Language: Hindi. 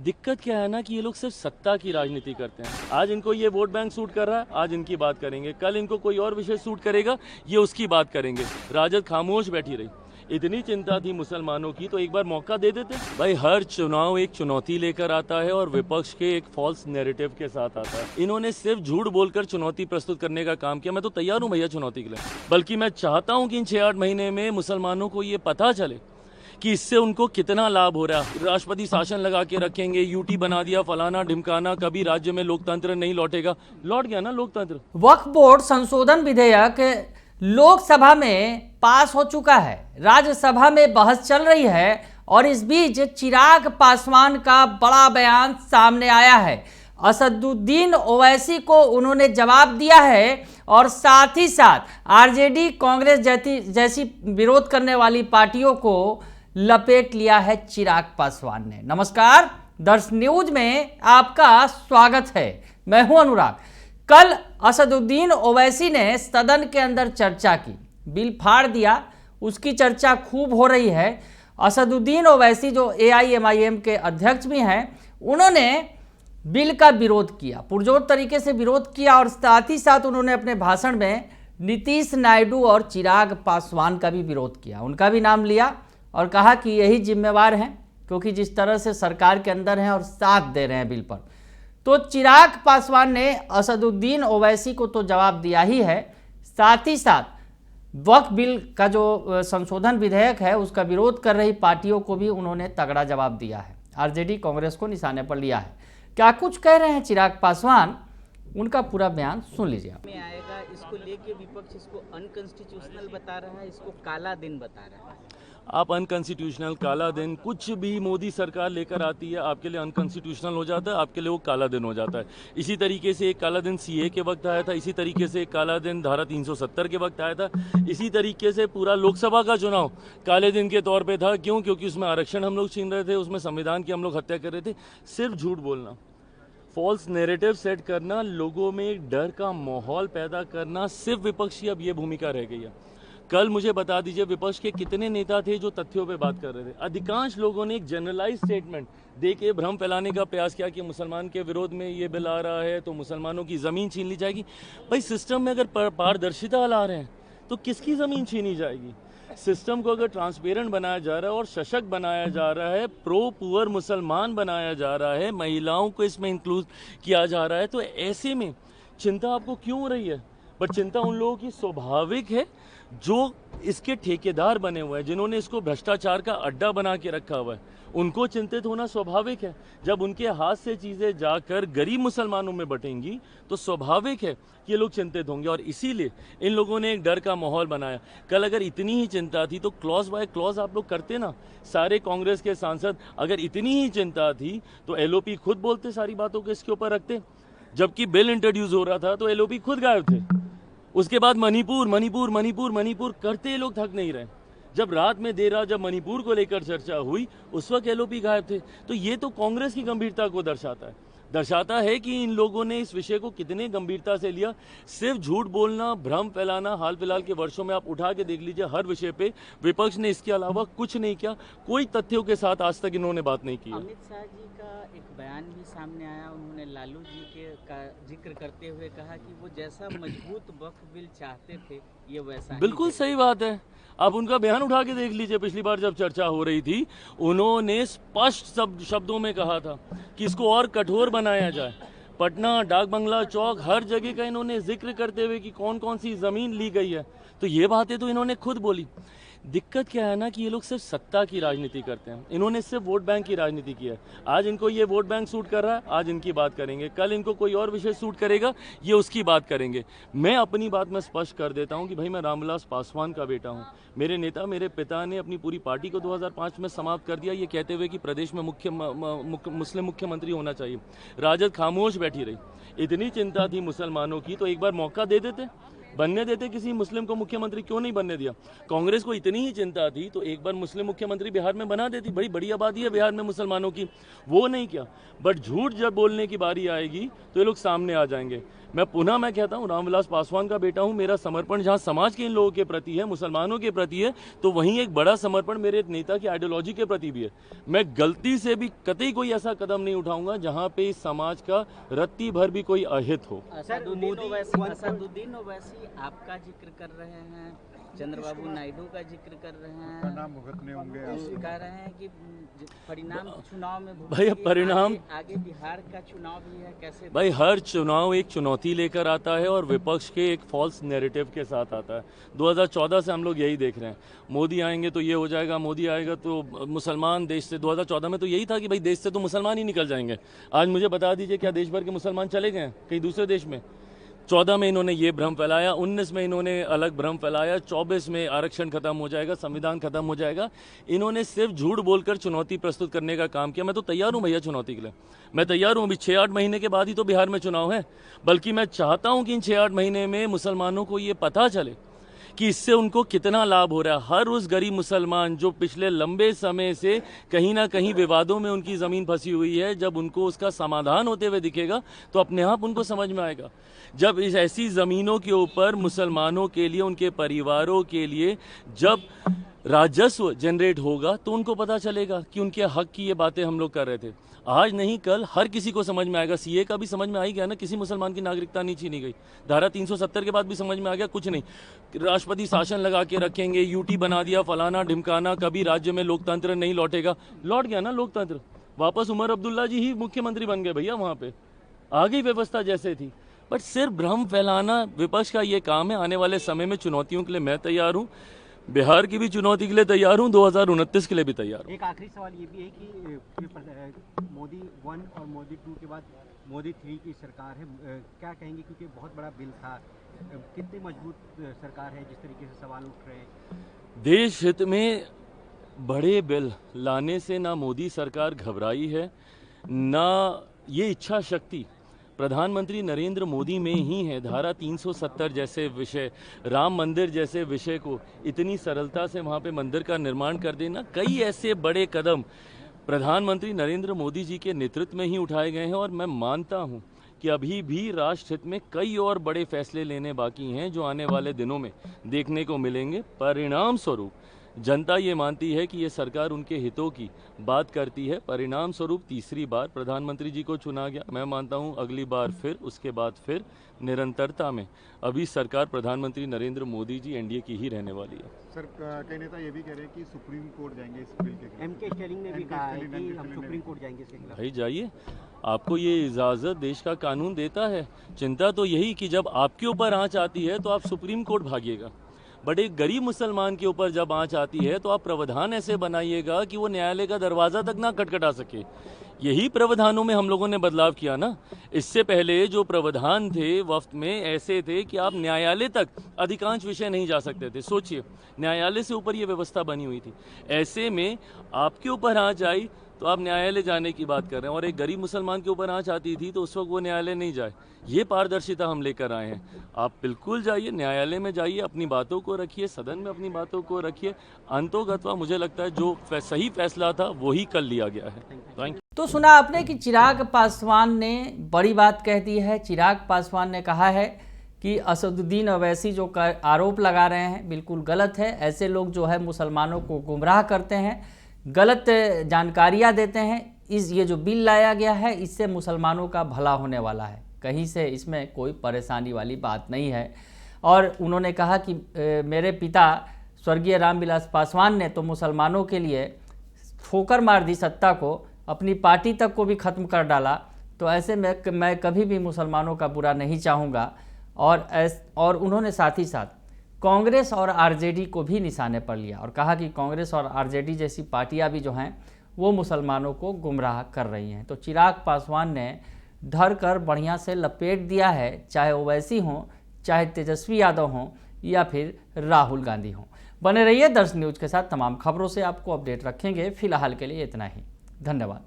दिक्कत क्या है ना कि ये लोग सिर्फ सत्ता की राजनीति करते हैं। आज इनको ये वोट बैंक सूट कर रहा है, आज इनकी बात करेंगे, कल इनको कोई और विषय सूट करेगा, ये उसकी बात करेंगे। राजद खामोश बैठी रही। इतनी चिंता थी मुसलमानों की तो एक बार मौका दे देते। भाई हर चुनाव एक चुनौती लेकर आता है और विपक्ष के एक फॉल्स नैरेटिव के साथ आता है। इन्होंने सिर्फ झूठ बोलकर चुनौती प्रस्तुत करने का काम किया। मैं तो तैयार हूं भैया चुनौती के लिए, बल्कि मैं चाहता हूं कि इन 6-8 महीने में मुसलमानों को ये पता चले कि इससे उनको कितना लाभ हो रहा है। राष्ट्रपति शासन लगा के रखेंगे, यूटी बना दिया, फलाना ढिमकाना, कभी राज्य में लोकतंत्र नहीं लौटेगा। लौट गया ना लोकतंत्र। वक्फ बोर्ड संशोधन विधेयक लोकसभा में पास हो चुका है, राज्यसभा में बहस चल रही है और इस बीच चिराग पासवान का बड़ा बयान सामने आया है। असदुद्दीन ओवैसी को उन्होंने जवाब दिया है और साथ ही साथ आरजेडी, कांग्रेस जैसी विरोध करने वाली पार्टियों को लपेट लिया है चिराग पासवान ने। नमस्कार, दर्श न्यूज में आपका स्वागत है। मैं हूं अनुराग। कल असदुद्दीन ओवैसी ने सदन के अंदर चर्चा की, बिल फाड़ दिया, उसकी चर्चा खूब हो रही है। असदुद्दीन ओवैसी जो AIMIM के अध्यक्ष भी हैं, उन्होंने बिल का विरोध किया, पुरजोर तरीके से विरोध किया और साथ ही साथ उन्होंने अपने भाषण में नीतीश नायडू और चिराग पासवान का भी विरोध किया, उनका भी नाम लिया और कहा कि यही जिम्मेवार हैं, क्योंकि जिस तरह से सरकार के अंदर हैं और साथ दे रहे हैं बिल पर। तो चिराग पासवान ने असदुद्दीन ओवैसी को तो जवाब दिया ही है, साथ ही साथ वक्फ बिल का जो संशोधन विधेयक है उसका विरोध कर रही पार्टियों को भी उन्होंने तगड़ा जवाब दिया है। आरजेडी, कांग्रेस को निशाने पर लिया है। क्या कुछ कह रहे हैं चिराग पासवान, उनका पूरा बयान सुन लीजिए आप। में आएगा, इसको लेके विपक्ष इसको अनकॉन्स्टिट्यूशनल बता रहा है, इसको काला दिन बता रहा है। आप अनकॉन्स्टिट्यूशनल, काला दिन, कुछ भी मोदी सरकार लेकर आती है आपके लिए अनकॉन्स्टिट्यूशनल हो जाता है, आपके लिए वो काला दिन हो जाता है। इसी तरीके से एक काला दिन CA के वक्त आया था, इसी तरीके से एक काला दिन धारा 370 के वक्त आया था, इसी तरीके से पूरा लोकसभा का चुनाव काले दिन के तौर पे था। क्यों? क्योंकि उसमें आरक्षण हम लोग छीन रहे थे, उसमें संविधान की हम लोग हत्या कर रहे थे। सिर्फ झूठ बोलना, फॉल्स नैरेटिव सेट करना, लोगों में एक डर का माहौल पैदा करना, सिर्फ विपक्ष की अब ये भूमिका रह गई है। कल मुझे बता दीजिए विपक्ष के कितने नेता थे जो तथ्यों पे बात कर रहे थे। अधिकांश लोगों ने एक जनरलाइज स्टेटमेंट दे के भ्रम फैलाने का प्रयास किया कि मुसलमान के विरोध में ये बिल आ रहा है तो मुसलमानों की ज़मीन छीन ली जाएगी। भाई सिस्टम में अगर पारदर्शिता ला रहे हैं तो किसकी ज़मीन छीनी जाएगी? सिस्टम को अगर ट्रांसपेरेंट बनाया जा रहा है और सशक्त बनाया जा रहा है, प्रो पुअर मुसलमान बनाया जा रहा है, महिलाओं को इसमें इंक्लूड किया जा रहा है, तो ऐसे में चिंता आपको क्यों हो रही है? बट चिंता उन लोगों की स्वाभाविक है जो इसके ठेकेदार बने हुए हैं, जिन्होंने इसको भ्रष्टाचार का अड्डा बना के रखा हुआ है। उनको चिंतित होना स्वाभाविक है। जब उनके हाथ से चीज़ें जाकर गरीब मुसलमानों में बटेंगी तो स्वाभाविक है कि ये लोग चिंतित होंगे और इसीलिए इन लोगों ने एक डर का माहौल बनाया। कल अगर इतनी ही चिंता थी तो क्लॉज बाय क्लॉज आप लोग करते ना। सारे कांग्रेस के सांसद, अगर इतनी ही चिंता थी तो LOP खुद बोलते, सारी बातों को इसके ऊपर रखते। जबकि बिल इंट्रोड्यूस हो रहा था तो LOP खुद गायब थे। उसके बाद मणिपुर मणिपुर मणिपुर मणिपुर करते ये लोग थक नहीं रहे। जब रात में देर रात जब मणिपुर को लेकर चर्चा हुई उस वक्त LOP गायब थे। तो ये तो कांग्रेस की गंभीरता को दर्शाता है कि इन लोगों ने इस विषय को कितने गंभीरता से लिया। सिर्फ झूठ बोलना, भ्रम फैलाना, हाल फिलहाल के वर्षों में आप उठा के देख लीजिए, हर विषय पे विपक्ष ने इसके अलावा कुछ नहीं किया। कोई तथ्यों के साथ आज तक इन्होंने बात नहीं की। अमित शाह जी का एक बयान भी सामने आया, उन्होंने लालू जी का जिक्र करते हुए कहा कि वो जैसा मजबूत वक्फ बिल चाहते थे ये वैसा। बिल्कुल सही बात है। अब उनका बयान उठा के देख लीजिए, पिछली बार जब चर्चा हो रही थी उन्होंने स्पष्ट शब्दों में कहा था कि इसको और कठोर बनाया जाए। पटना, डाक बंगला चौक, हर जगह का इन्होंने जिक्र करते हुए कि कौन कौन सी ज़मीन ली गई है। तो ये बातें तो इन्होंने खुद बोली। दिक्कत क्या है ना कि ये लोग सिर्फ सत्ता की राजनीति करते हैं। इन्होंने सिर्फ वोट बैंक की राजनीति की है। आज इनको ये वोट बैंक सूट कर रहा है, आज इनकी बात करेंगे, कल इनको कोई और विषय सूट करेगा, ये उसकी बात करेंगे। मैं अपनी बात में स्पष्ट कर देता हूँ कि भाई मैं रामविलास पासवान का बेटा हूँ। मेरे नेता, मेरे पिता ने अपनी पूरी पार्टी को 2005 में समाप्त कर दिया, ये कहते हुए कि प्रदेश में मुस्लिम मुख्यमंत्री होना चाहिए। राजद खामोश बैठी रही। इतनी चिंता थी मुसलमानों की तो एक बार मौका दे देते। बनने देते किसी मुस्लिम को मुख्यमंत्री, क्यों नहीं बनने दिया? कांग्रेस को इतनी ही चिंता थी तो एक बार मुस्लिम मुख्यमंत्री बिहार में बना देती, बड़ी बड़ी आबादी है बिहार में मुसलमानों की, वो नहीं किया। बट झूठ जब बोलने की बारी आएगी तो ये लोग सामने आ जाएंगे। मैं कहता हूँ, रामविलास पासवान का बेटा हूँ, मेरा समर्पण जहाँ समाज के इन लोगों के प्रति है, मुसलमानों के प्रति है, तो वहीं एक बड़ा समर्पण मेरे नेता की आइडियोलॉजी के प्रति भी है। मैं गलती से भी कतई कोई ऐसा कदम नहीं उठाऊंगा जहाँ पे इस समाज का रत्ती भर भी कोई अहित हो। असदुद्दीन ओवैसी आपका जिक्र कर रहे हैं, चंद्रबाबू नायडू का जिक्र कर रहे हैं, परिणाम भुगतने होंगे, कह रहे हैं कि परिणाम चुनाव में भाई परिणाम आगे बिहार का चुनाव भी है, कैसे? भाई हर चुनाव एक चुनौती लेकर आता है और विपक्ष के एक फॉल्स नैरेटिव के साथ आता है। 2014 से हम लोग यही देख रहे हैं, मोदी आएंगे तो ये हो जाएगा, मोदी आएगा तो मुसलमान देश से, 2014 में तो यही था कि भाई देश से तो मुसलमान ही निकल जाएंगे। आज मुझे बता दीजिए, क्या देश भर के मुसलमान चले गए कहीं दूसरे देश में? 14 में इन्होंने ये भ्रम फैलाया, 19 में इन्होंने अलग भ्रम फैलाया, 24 में आरक्षण खत्म हो जाएगा, संविधान खत्म हो जाएगा। इन्होंने सिर्फ झूठ बोलकर चुनौती प्रस्तुत करने का काम किया। मैं तो तैयार हूं भैया चुनौती के लिए, मैं तैयार हूं। अभी 6-8 महीने के बाद ही तो बिहार में चुनाव है, बल्कि मैं चाहता हूं कि इन 6-8 महीने में मुसलमानों को ये पता चले कि इससे उनको कितना लाभ हो रहा है। हर उस गरीब मुसलमान जो पिछले लंबे समय से कहीं ना कहीं विवादों में उनकी ज़मीन फंसी हुई है, जब उनको उसका समाधान होते हुए दिखेगा तो अपने आप उनको समझ में आएगा। जब इस ऐसी ज़मीनों के ऊपर मुसलमानों के लिए, उनके परिवारों के लिए जब राजस्व जनरेट होगा तो उनको पता चलेगा कि उनके हक की ये बातें हम लोग कर रहे थे। आज नहीं कल हर किसी को समझ में आएगा। सीए का भी समझ में आ ही गया ना, किसी मुसलमान की नागरिकता नहीं छीनी गई। धारा 370 के बाद भी समझ में आ गया कुछ नहीं, राष्ट्रपति शासन लगा के रखेंगे, यूटी बना दिया, फलाना ढिमकाना, कभी राज्य में लोकतंत्र नहीं लौटेगा। लौट गया ना लोकतंत्र, वापस उमर अब्दुल्ला जी ही मुख्यमंत्री बन गए भैया, वहां पे आ गई व्यवस्था जैसे थी। बट सिर्फ भ्रम फैलाना विपक्ष का ये काम है। आने वाले समय में चुनौतियों के लिए मैं तैयार हूँ, बिहार की भी चुनौती के लिए तैयार हूँ, 2029 के लिए भी तैयार हूँ। एक आखिरी सवाल ये भी है कि मोदी 1 और मोदी 2 के बाद मोदी 3 की सरकार है, क्या कहेंगे, क्योंकि बहुत बड़ा बिल था, कितनी मजबूत सरकार है जिस तरीके से सवाल उठ रहे हैं? देश हित में बड़े बिल लाने से ना मोदी सरकार घबराई है, ना ये इच्छा शक्ति प्रधानमंत्री नरेंद्र मोदी में ही है। धारा 370 जैसे विषय, राम मंदिर जैसे विषय को इतनी सरलता से वहाँ पे मंदिर का निर्माण कर देना, कई ऐसे बड़े कदम प्रधानमंत्री नरेंद्र मोदी जी के नेतृत्व में ही उठाए गए हैं। और मैं मानता हूँ कि अभी भी राष्ट्र हित में कई और बड़े फैसले लेने बाकी हैं जो आने वाले दिनों में देखने को मिलेंगे। परिणाम स्वरूप जनता ये मानती है कि ये सरकार उनके हितों की बात करती है। परिणाम स्वरूप तीसरी बार प्रधानमंत्री जी को चुना गया। मैं मानता हूँ अगली बार फिर, उसके बाद फिर निरंतरता में अभी सरकार प्रधानमंत्री नरेंद्र मोदी जी एनडीए की ही रहने वाली है। सर कई नेता ये भी कह रहे हैं कि सुप्रीम कोर्ट जाएंगे इस बिल के खिलाफ। एमके स्टैलिन ने भी कहा है कि हम सुप्रीम कोर्ट जाएंगे इसके खिलाफ। भाई जाइए, आपको ये इजाज़त देश का कानून देता है। चिंता तो यही कि जब आपके ऊपर आंच आती है तो आप सुप्रीम कोर्ट भागिएगा, बट एक गरीब मुसलमान के ऊपर जब आंच आती है तो आप प्रावधान ऐसे बनाइएगा कि वो न्यायालय का दरवाज़ा तक ना खटखटा सके। यही प्रावधानों में हम लोगों ने बदलाव किया ना। इससे पहले जो प्रावधान थे वक्त में ऐसे थे कि आप न्यायालय तक अधिकांश विषय नहीं जा सकते थे। सोचिए, न्यायालय से ऊपर ये व्यवस्था बनी हुई थी। ऐसे में आपके ऊपर आंच आई तो आप न्यायालय जाने की बात कर रहे हैं, और एक गरीब मुसलमान के ऊपर आंच आती थी तो उस वक्त वो न्यायालय नहीं जाए। ये पारदर्शिता हम लेकर आए हैं। आप बिल्कुल जाइए, न्यायालय में जाइए, अपनी बातों को रखिए, सदन में अपनी बातों को रखिए। अंतोगत्वा मुझे लगता है जो सही फैसला था वही कल लिया गया है। Thank you. तो सुना आपने कि चिराग पासवान ने बड़ी बात कह दी है। चिराग पासवान ने कहा है कि असदुद्दीन ओवैसी जो आरोप लगा रहे हैं बिल्कुल गलत है। ऐसे लोग जो है मुसलमानों को गुमराह करते हैं, गलत जानकारियां देते हैं। ये जो बिल लाया गया है इससे मुसलमानों का भला होने वाला है, कहीं से इसमें कोई परेशानी वाली बात नहीं है। और उन्होंने कहा कि मेरे पिता स्वर्गीय रामविलास पासवान ने तो मुसलमानों के लिए ठोकर मार दी सत्ता को, अपनी पार्टी तक को भी ख़त्म कर डाला। तो ऐसे में मैं कभी भी मुसलमानों का बुरा नहीं चाहूँगा। और उन्होंने साथ ही साथ कांग्रेस और आरजेडी को भी निशाने पर लिया और कहा कि कांग्रेस और आरजेडी जैसी पार्टियां भी जो हैं वो मुसलमानों को गुमराह कर रही हैं। तो चिराग पासवान ने धर कर बढ़िया से लपेट दिया है, चाहे ओवैसी हों, चाहे तेजस्वी यादव हों या फिर राहुल गांधी हों। बने रहिए दर्श न्यूज़ के साथ, तमाम खबरों से आपको अपडेट रखेंगे। फिलहाल के लिए इतना ही, धन्यवाद।